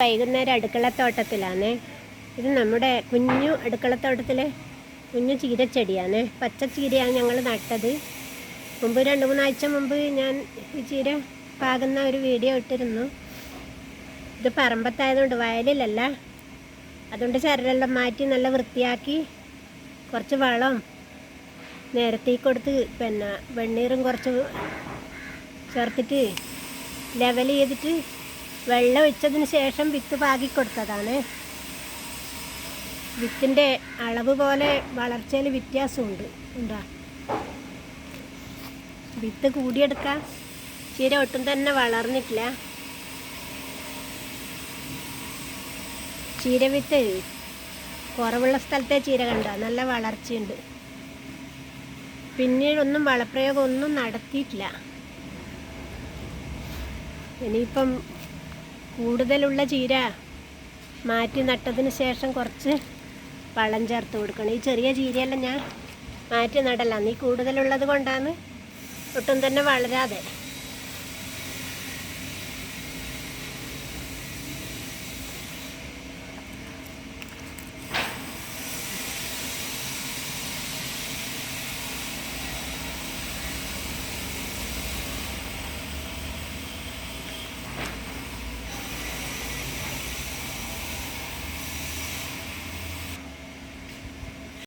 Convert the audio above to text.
വൈകുന്നേരം അടുക്കളത്തോട്ടത്തിലാണ്. ഇത് നമ്മുടെ കുഞ്ഞു അടുക്കളത്തോട്ടത്തിലെ കുഞ്ഞു ചീരച്ചെടിയാണ്. പച്ചച്ചീരയാണ് ഞങ്ങൾ നട്ടത്. മുമ്പ് 2-3 ആഴ്ച മുമ്പ് ഞാൻ ഈ ചീര പാകുന്ന ഒരു വീഡിയോ ഇട്ടിരുന്നു. ഇത് പറമ്പത്തായതുകൊണ്ട് വയലിലല്ല, അതുകൊണ്ട് ചരലെല്ലാം മാറ്റി നല്ല വൃത്തിയാക്കി കുറച്ച് വളം നിരത്തി കൊടുത്ത് പിന്നെ വെണ്ണീറും കുറച്ച് ചേർത്തിട്ട് ലെവൽ ചെയ്തിട്ട് വെള്ളം ഒഴിച്ചതിന് ശേഷം വിത്ത് പാകിക്കൊടുത്തതാണ്. വിത്തിൻ്റെ അളവ് പോലെ വളർച്ചയിൽ വ്യത്യാസമുണ്ട്. എന്താ വിത്ത് കൂടിയെടുക്കാം. ചീര ഒട്ടും തന്നെ വളർന്നിട്ടില്ല. ചീര വിത്ത് കുറവുള്ള സ്ഥലത്തെ ചീര കണ്ട നല്ല വളർച്ചയുണ്ട്. പിന്നീടൊന്നും വളപ്രയോഗം ഒന്നും നടത്തിയിട്ടില്ല. ഇനിയിപ്പം കൂടുതലുള്ള ചീര മാറ്റി നട്ടതിന് ശേഷം കുറച്ച് വളം ചേർത്ത് കൊടുക്കണം. ഈ ചെറിയ ചീരയെല്ലാം ഞാൻ മാറ്റി നടലാണ്. ഈ കൂടുതലുള്ളത് കൊണ്ടാണ് ഒട്ടും തന്നെ വളരാതെ